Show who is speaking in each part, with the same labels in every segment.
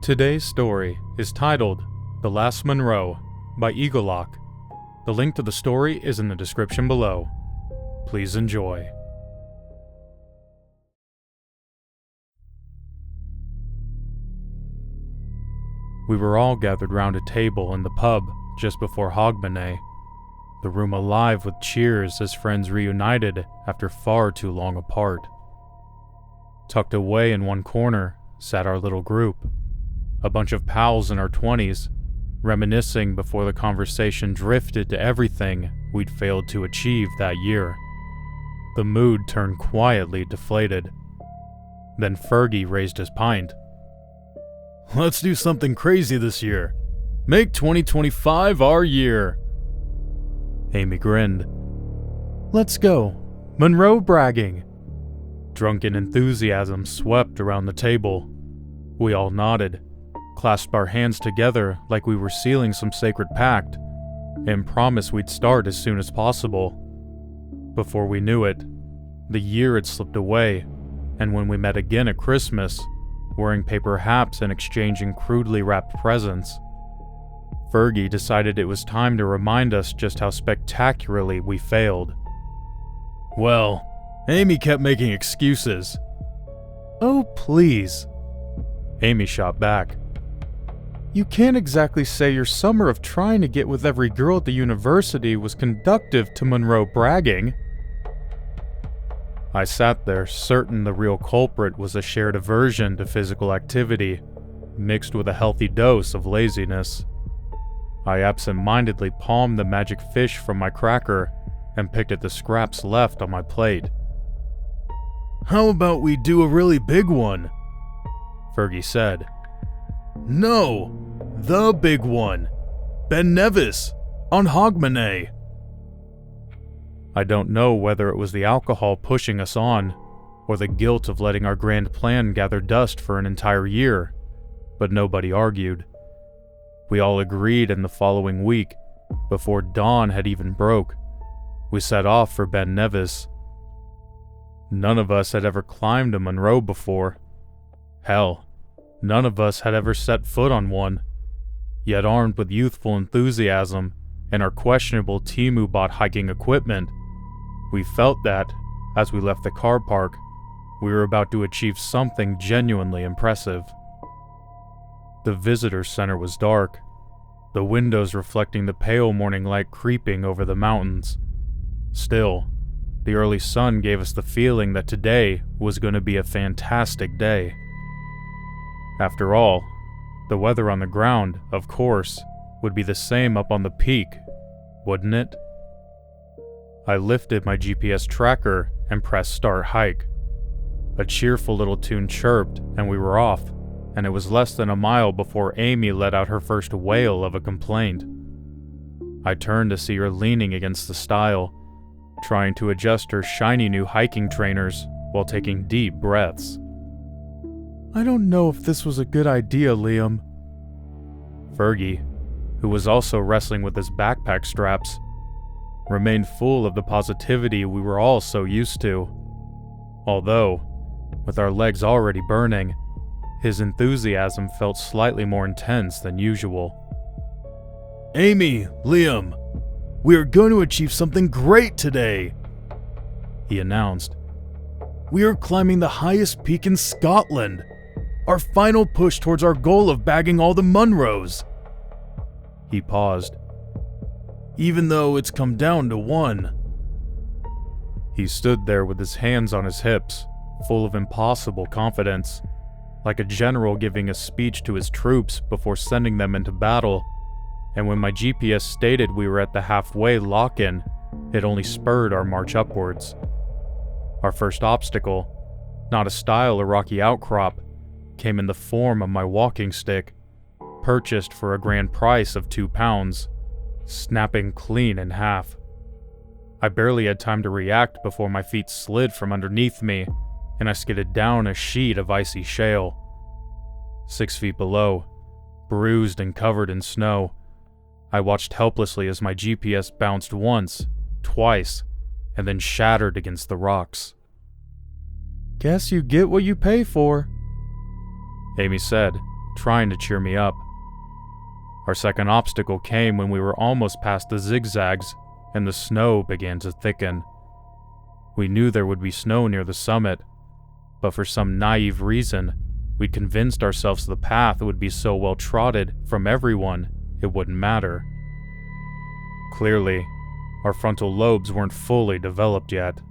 Speaker 1: Today's story is titled The Last Munro by Eagalach. The link to the story is in the description below. Please enjoy. We were all gathered round a table in the pub just before Hogmanay, the room alive with cheers as friends reunited after far too long apart. Tucked away in one corner sat our little group, a bunch of pals in our 20s, reminiscing before the conversation drifted to everything we'd failed to achieve that year. The mood turned quietly deflated. Then Fergie raised his pint. "Let's do something crazy this year. Make 2025 our year." Amy grinned. "Let's go. Munro bragging." Drunken enthusiasm swept around the table. We all nodded, clasped our hands together like we were sealing some sacred pact, and promised we'd start as soon as possible. Before we knew it, the year had slipped away, and when we met again at Christmas, wearing paper hats and exchanging crudely wrapped presents, Fergie decided it was time to remind us just how spectacularly we failed. "Well, Amy kept making excuses." "Oh, please," Amy shot back. "You can't exactly say your summer of trying to get with every girl at the university was conducive to Munro bragging." I sat there, certain the real culprit was a shared aversion to physical activity, mixed with a healthy dose of laziness. I absent-mindedly palmed the magic fish from my cracker and picked at the scraps left on my plate. "How about we do a really big one?" Fergie said. "No, the big one. Ben Nevis, on Hogmanay." I don't know whether it was the alcohol pushing us on, or the guilt of letting our grand plan gather dust for an entire year, but nobody argued. We all agreed, and the following week, before dawn had even broke, we set off for Ben Nevis. None of us had ever climbed a Munro before. Hell, none of us had ever set foot on one. Yet armed with youthful enthusiasm and our questionable Timu-bought hiking equipment, we felt that, as we left the car park, we were about to achieve something genuinely impressive. The visitor center was dark, the windows reflecting the pale morning light creeping over the mountains. Still, the early sun gave us the feeling that today was going to be a fantastic day. After all, the weather on the ground, of course, would be the same up on the peak, wouldn't it? I lifted my GPS tracker and pressed start hike. A cheerful little tune chirped and we were off, and it was less than a mile before Amy let out her first wail of a complaint. I turned to see her leaning against the stile, trying to adjust her shiny new hiking trainers while taking deep breaths. "I don't know if this was a good idea, Liam." Fergie, who was also wrestling with his backpack straps, remained full of the positivity we were all so used to. Although, with our legs already burning, his enthusiasm felt slightly more intense than usual. "Amy, Liam, we are going to achieve something great today," he announced. "We are climbing the highest peak in Scotland, our final push towards our goal of bagging all the Munros." He paused. "Even though it's come down to one." He stood there with his hands on his hips, full of impossible confidence, like a general giving a speech to his troops before sending them into battle, and when my GPS stated we were at the halfway lock-in, it only spurred our march upwards. Our first obstacle, not a stile or rocky outcrop, came in the form of my walking stick, purchased for a grand price of £2, snapping clean in half. I barely had time to react before my feet slid from underneath me, and I skidded down a sheet of icy shale. 6 feet below, bruised and covered in snow, I watched helplessly as my GPS bounced once, twice, and then shattered against the rocks. "Guess you get what you pay for," Amy said, trying to cheer me up. Our second obstacle came when we were almost past the zigzags and the snow began to thicken. We knew there would be snow near the summit, but for some naive reason, we'd convinced ourselves the path would be so well trodden from everyone it wouldn't matter. Clearly, our frontal lobes weren't fully developed yet.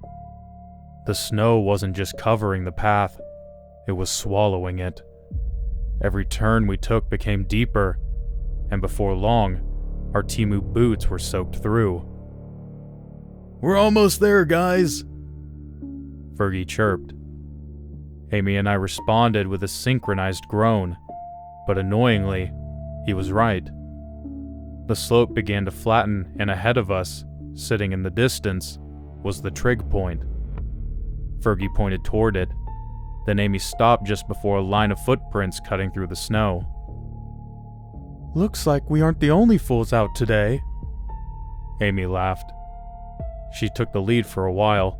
Speaker 1: The snow wasn't just covering the path, it was swallowing it. Every turn we took became deeper, and before long, our Temu boots were soaked through.
Speaker 2: "We're almost there, guys,"
Speaker 1: Fergie chirped. Amy and I responded with a synchronized groan, but annoyingly, he was right. The slope began to flatten, and ahead of us, sitting in the distance, was the trig point. Fergie pointed toward it. Then Amy stopped just before a line of footprints cutting through the snow.
Speaker 2: "Looks like we aren't the only fools out today,"
Speaker 1: Amy laughed. She took the lead for a while.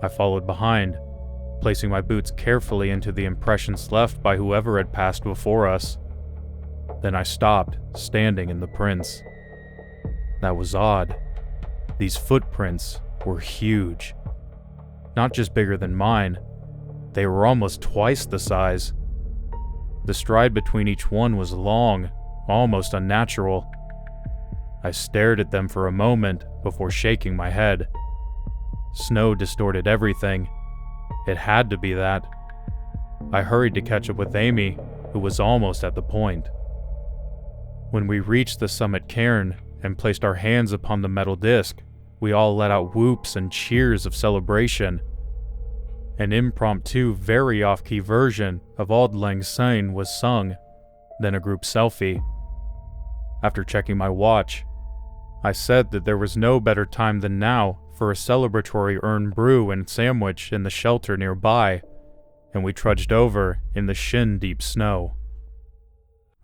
Speaker 1: I followed behind, placing my boots carefully into the impressions left by whoever had passed before us. Then I stopped, standing in the prints. That was odd. These footprints were huge. Not just bigger than mine, they were almost twice the size. The stride between each one was long, almost unnatural. I stared at them for a moment before shaking my head. Snow distorted everything. It had to be that. I hurried to catch up with Amy, who was almost at the point. When we reached the summit cairn and placed our hands upon the metal disc, we all let out whoops and cheers of celebration. An impromptu, very off-key version of Auld Lang Syne was sung, then a group selfie. After checking my watch, I said that there was no better time than now for a celebratory urn brew and sandwich in the shelter nearby, and we trudged over in the shin-deep snow.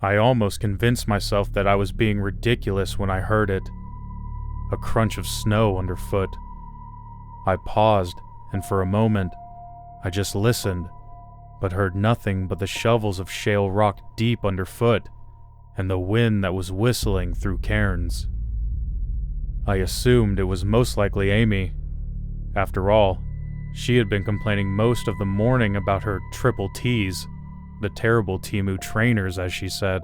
Speaker 1: I almost convinced myself that I was being ridiculous when I heard it. A crunch of snow underfoot. I paused, and for a moment, I just listened, but heard nothing but the shovels of shale rock deep underfoot, and the wind that was whistling through cairns. I assumed it was most likely Amy. After all, she had been complaining most of the morning about her triple T's, the terrible Temu trainers, as she said.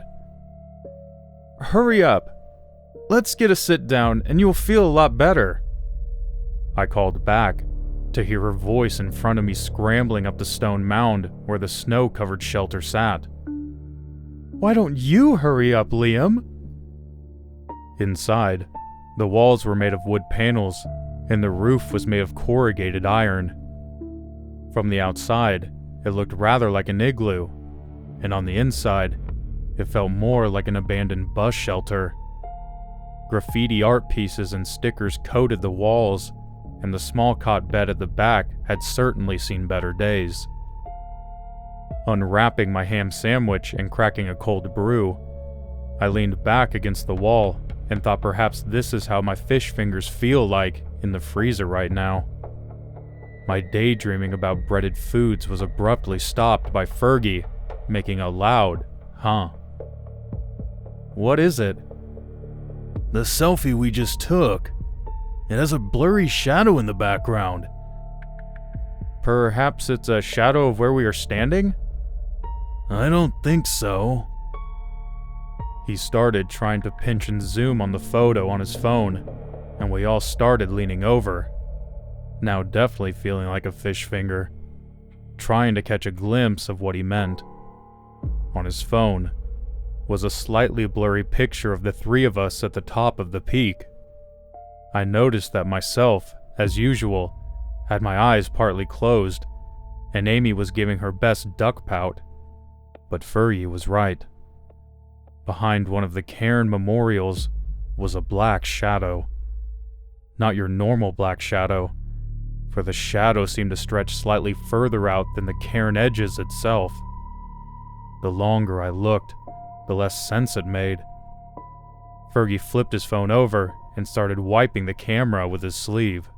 Speaker 2: "Hurry up. Let's get a sit down and you'll feel a lot better,"
Speaker 1: I called back, to hear her voice in front of me scrambling up the stone mound where the snow-covered shelter sat.
Speaker 2: "Why don't you hurry up, Liam?"
Speaker 1: Inside, the walls were made of wood panels, and the roof was made of corrugated iron. From the outside, it looked rather like an igloo, and on the inside, it felt more like an abandoned bus shelter. Graffiti art pieces and stickers coated the walls, and the small cot bed at the back had certainly seen better days. Unwrapping my ham sandwich and cracking a cold brew, I leaned back against the wall and thought perhaps this is how my fish fingers feel like in the freezer right now. My daydreaming about breaded foods was abruptly stopped by Fergie making a loud, "Huh."
Speaker 2: "What is it?"
Speaker 3: "The selfie we just took. It has a blurry shadow in the background."
Speaker 1: "Perhaps it's a shadow of where we are standing?"
Speaker 3: "I don't think so."
Speaker 1: He started trying to pinch and zoom on the photo on his phone, and we all started leaning over, now definitely feeling like a fish finger, trying to catch a glimpse of what he meant. On his phone was a slightly blurry picture of the three of us at the top of the peak. I noticed that myself, as usual, had my eyes partly closed, and Amy was giving her best duck pout. But Fergie was right. Behind one of the cairn memorials was a black shadow. Not your normal black shadow, for the shadow seemed to stretch slightly further out than the cairn edges itself. The longer I looked, the less sense it made. Fergie flipped his phone over and started wiping the camera with his sleeve.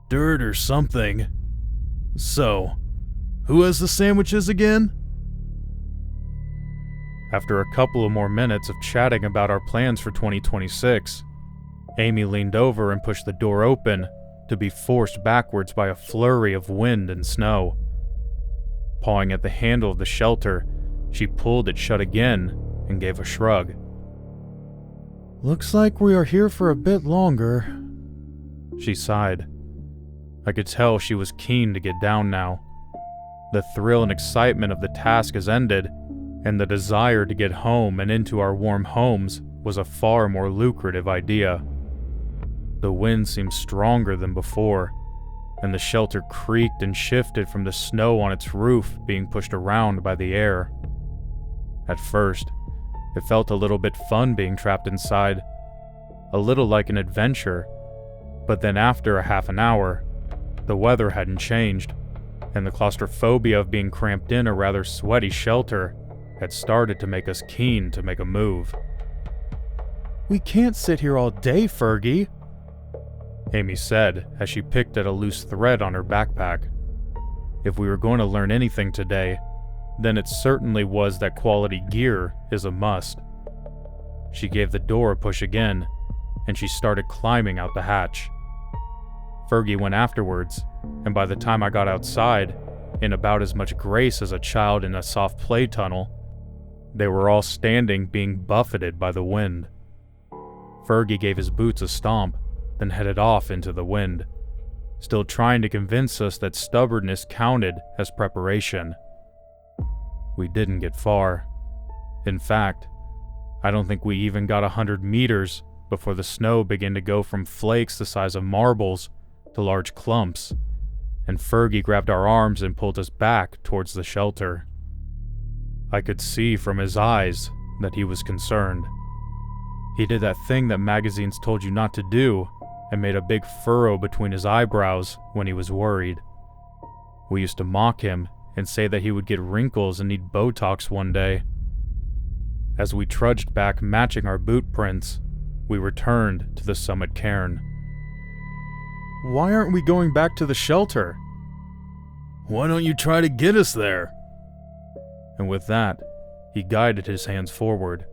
Speaker 3: "Dirt or something. So, who has the sandwiches again?"
Speaker 1: After a couple of more minutes of chatting about our plans for 2026, Amy leaned over and pushed the door open, to be forced backwards by a flurry of wind and snow. Pawing at the handle of the shelter, she pulled it shut again and gave a shrug.
Speaker 2: "Looks like we are here for a bit longer,"
Speaker 1: she sighed. I could tell she was keen to get down now. The thrill and excitement of the task has ended, and the desire to get home and into our warm homes was a far more lucrative idea. The wind seemed stronger than before, and the shelter creaked and shifted from the snow on its roof being pushed around by the air. At first, it felt a little bit fun being trapped inside, a little like an adventure, but then after a half an hour, the weather hadn't changed, and the claustrophobia of being cramped in a rather sweaty shelter had started to make us keen to make a move.
Speaker 2: "We can't sit here all day, Fergie,"
Speaker 1: Amy said as she picked at a loose thread on her backpack. If we were going to learn anything today, then it certainly was that quality gear is a must. She gave the door a push again, and she started climbing out the hatch. Fergie went afterwards, and by the time I got outside, in about as much grace as a child in a soft play tunnel, they were all standing being buffeted by the wind. Fergie gave his boots a stomp, then headed off into the wind, still trying to convince us that stubbornness counted as preparation. We didn't get far. In fact, I don't think we even got 100 meters before the snow began to go from flakes the size of marbles to large clumps, and Fergie grabbed our arms and pulled us back towards the shelter. I could see from his eyes that he was concerned. He did that thing that magazines told you not to do, and made a big furrow between his eyebrows when he was worried. We used to mock him and say that he would get wrinkles and need Botox one day. As we trudged back matching our boot prints, we returned to the summit cairn.
Speaker 2: "Why aren't we going back to the shelter?"
Speaker 3: Why don't you try to get us there?
Speaker 1: And with that, he guided his hands forward.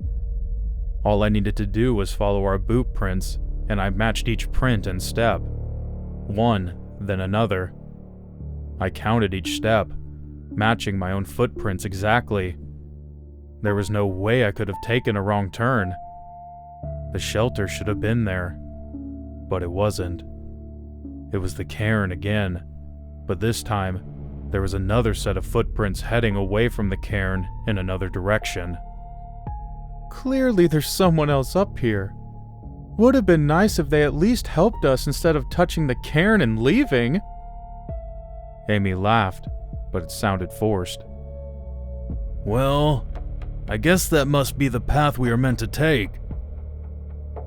Speaker 1: All I needed to do was follow our boot prints, and I matched each print and step. One, then another. I counted each step, matching my own footprints exactly. There was no way I could have taken a wrong turn. The shelter should have been there, but it wasn't. It was the cairn again, but this time, there was another set of footprints heading away from the cairn in another direction.
Speaker 2: "Clearly there's someone else up here. Would have been nice if they at least helped us instead of touching the cairn and leaving."
Speaker 1: Amy laughed, but it sounded forced.
Speaker 3: Well, I guess that must be the path we are meant to take,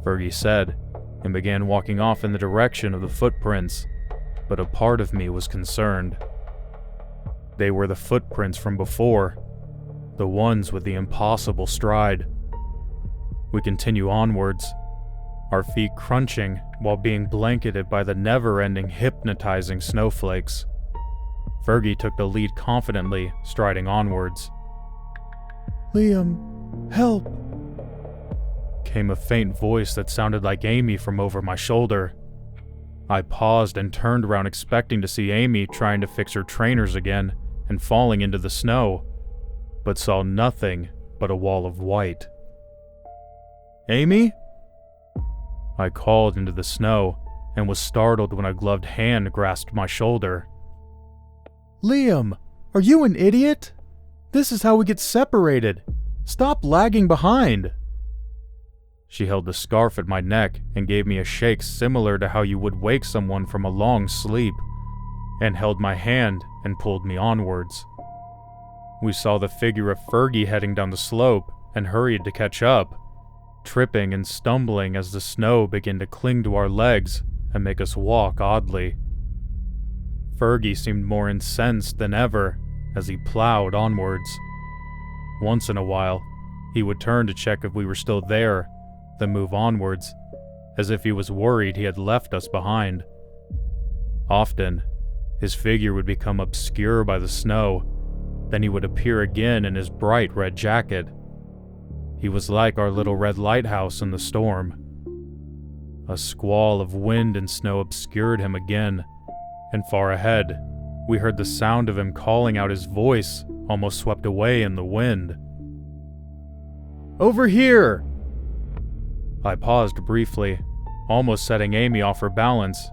Speaker 1: Fergie said, and began walking off in the direction of the footprints, but a part of me was concerned. They were the footprints from before, the ones with the impossible stride. We continue onwards, our feet crunching while being blanketed by the never-ending hypnotizing snowflakes. Fergie took the lead confidently, striding onwards.
Speaker 2: "Liam, help!"
Speaker 1: Came a faint voice that sounded like Amy from over my shoulder. I paused and turned around expecting to see Amy trying to fix her trainers again and falling into the snow, but saw nothing but a wall of white.
Speaker 2: "Amy?"
Speaker 1: I called into the snow and was startled when a gloved hand grasped my shoulder.
Speaker 2: "Liam, are you an idiot? This is how we get separated. Stop lagging behind."
Speaker 1: She held the scarf at my neck and gave me a shake similar to how you would wake someone from a long sleep, and held my hand and pulled me onwards. We saw the figure of Fergie heading down the slope and hurried to catch up, tripping and stumbling as the snow began to cling to our legs and make us walk oddly. Fergie seemed more incensed than ever as he plowed onwards. Once in a while, he would turn to check if we were still there, then move onwards, as if he was worried he had left us behind. Often, his figure would become obscure by the snow, then he would appear again in his bright red jacket. He was like our little red lighthouse in the storm. A squall of wind and snow obscured him again, and far ahead, we heard the sound of him calling out, his voice almost swept away in the wind.
Speaker 2: Over here!
Speaker 1: I paused briefly, almost setting Amy off her balance,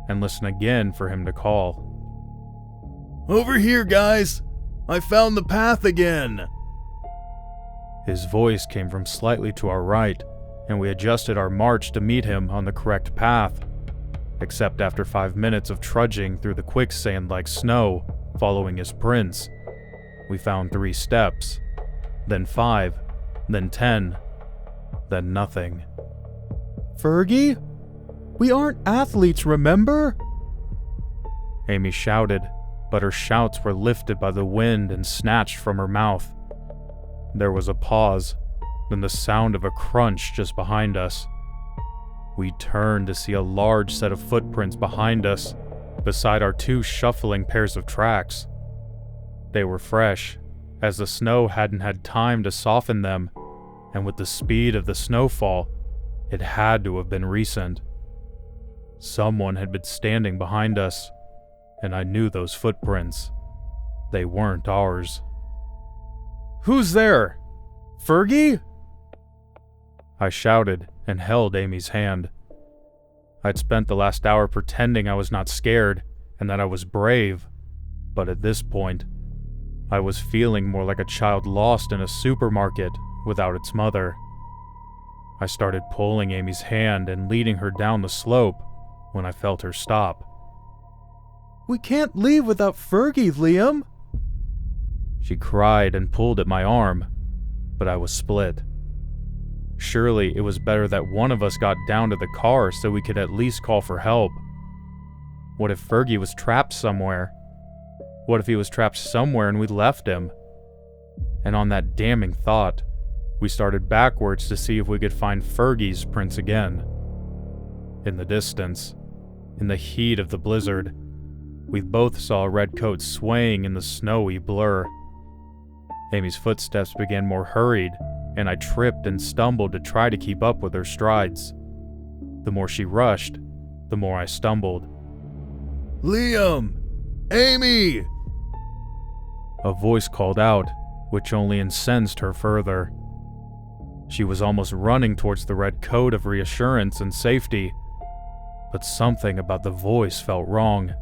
Speaker 1: and listened again for him to call.
Speaker 3: Over here, guys! I found the path again!
Speaker 1: His voice came from slightly to our right, and we adjusted our march to meet him on the correct path. Except after 5 minutes of trudging through the quicksand-like snow, following his prints, we found 3 steps, then 5, then 10, then nothing.
Speaker 2: Fergie? We aren't athletes, remember?
Speaker 1: Amy shouted, but her shouts were lifted by the wind and snatched from her mouth. There was a pause, then the sound of a crunch just behind us. We turned to see a large set of footprints behind us, beside our 2 shuffling pairs of tracks. They were fresh, as the snow hadn't had time to soften them, and with the speed of the snowfall, it had to have been recent. Someone had been standing behind us, and I knew those footprints. They weren't ours.
Speaker 2: Who's there? Fergie?
Speaker 1: I shouted and held Amy's hand. I'd spent the last hour pretending I was not scared and that I was brave, but at this point, I was feeling more like a child lost in a supermarket without its mother. I started pulling Amy's hand and leading her down the slope when I felt her stop.
Speaker 2: We can't leave without Fergie, Liam!
Speaker 1: She cried and pulled at my arm, but I was split. Surely it was better that one of us got down to the car so we could at least call for help. What if Fergie was trapped somewhere? What if he was trapped somewhere and we left him? And on that damning thought, we started backwards to see if we could find Fergie's prints again. In the distance, in the heat of the blizzard, we both saw a red coat swaying in the snowy blur. Amy's footsteps began more hurried, and I tripped and stumbled to try to keep up with her strides. The more she rushed, the more I stumbled.
Speaker 3: Liam! Amy!
Speaker 1: A voice called out, which only incensed her further. She was almost running towards the red coat of reassurance and safety, but something about the voice felt wrong.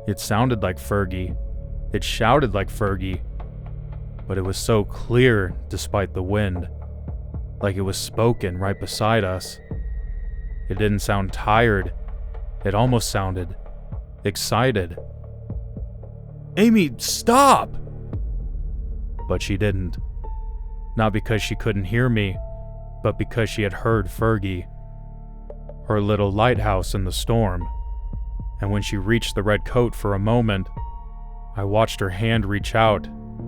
Speaker 1: It sounded like Fergie. It shouted like Fergie. But it was so clear despite the wind, like it was spoken right beside us. It didn't sound tired. It almost sounded excited.
Speaker 2: Amy, stop!
Speaker 1: But she didn't. Not because she couldn't hear me, but because she had heard Fergie. Her little lighthouse in the storm. And when she reached the red coat for a moment, I watched her hand reach out,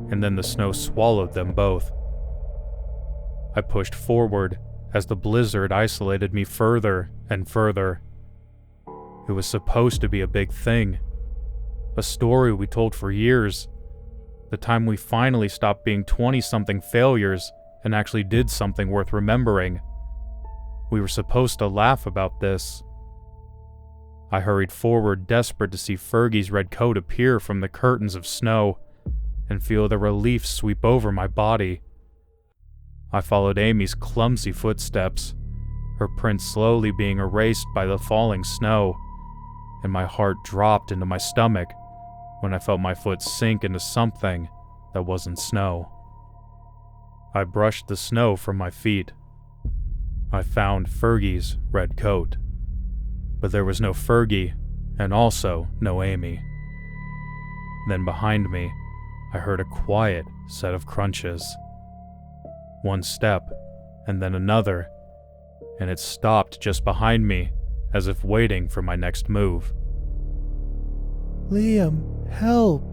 Speaker 1: and then the snow swallowed them both. I pushed forward as the blizzard isolated me further and further. It was supposed to be a big thing. A story we told for years. The time we finally stopped being 20-something failures and actually did something worth remembering. We were supposed to laugh about this. I hurried forward, desperate to see Fergie's red coat appear from the curtains of snow and feel the relief sweep over my body. I followed Amy's clumsy footsteps, her print slowly being erased by the falling snow, and my heart dropped into my stomach when I felt my foot sink into something that wasn't snow. I brushed the snow from my feet. I found Fergie's red coat. But there was no Fergie, and also no Amy. Then behind me, I heard a quiet set of crunches. One step, and then another, and it stopped just behind me, as if waiting for my next move.
Speaker 2: Liam, help!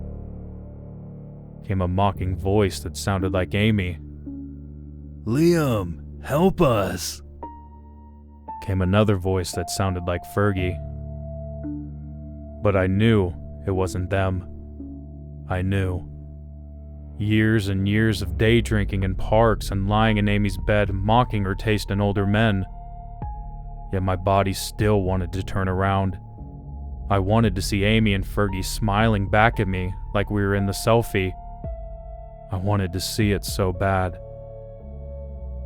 Speaker 1: Came a mocking voice that sounded like Amy.
Speaker 3: Liam, help us!
Speaker 1: Came another voice that sounded like Fergie. But I knew it wasn't them. I knew. Years and years of day drinking in parks and lying in Amy's bed mocking her taste in older men. Yet my body still wanted to turn around. I wanted to see Amy and Fergie smiling back at me like we were in the selfie. I wanted to see it so bad.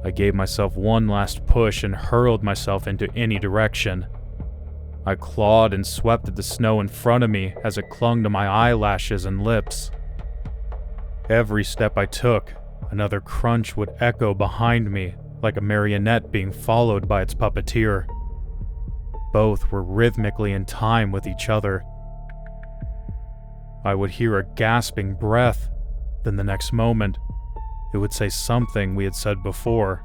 Speaker 1: I gave myself one last push and hurled myself into any direction. I clawed and swept at the snow in front of me as it clung to my eyelashes and lips. Every step I took, another crunch would echo behind me like a marionette being followed by its puppeteer. Both were rhythmically in time with each other. I would hear a gasping breath, then the next moment, it would say something we had said before.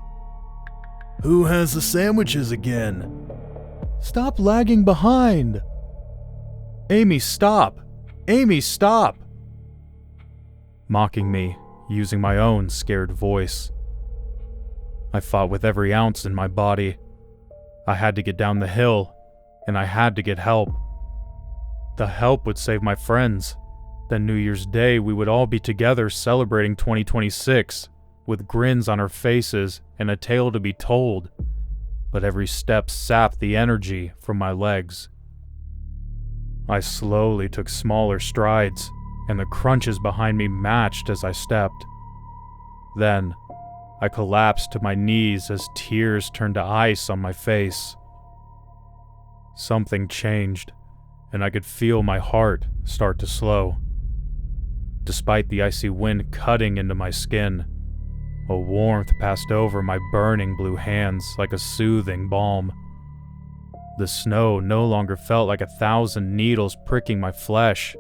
Speaker 3: Who has the sandwiches again?
Speaker 2: Stop lagging behind! Amy, stop! Amy, stop!
Speaker 1: Mocking me, using my own scared voice. I fought with every ounce in my body. I had to get down the hill, and I had to get help. The help would save my friends. Then New Year's Day we would all be together celebrating 2026, with grins on our faces and a tale to be told, but every step sapped the energy from my legs. I slowly took smaller strides, and the crunches behind me matched as I stepped. Then, I collapsed to my knees as tears turned to ice on my face. Something changed, and I could feel my heart start to slow. Despite the icy wind cutting into my skin, a warmth passed over my burning blue hands like a soothing balm. The snow no longer felt like 1,000 needles pricking my flesh,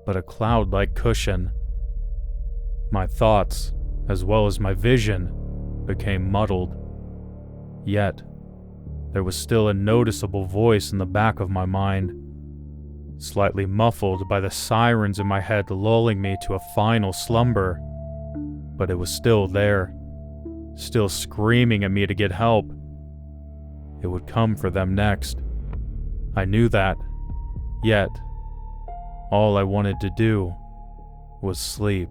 Speaker 1: but a cloud-like cushion. My thoughts, as well as my vision, became muddled. Yet, there was still a noticeable voice in the back of my mind, slightly muffled by the sirens in my head lulling me to a final slumber. But it was still there, still screaming at me to get help. It would come for them next. I knew that. Yet, all I wanted to do was sleep.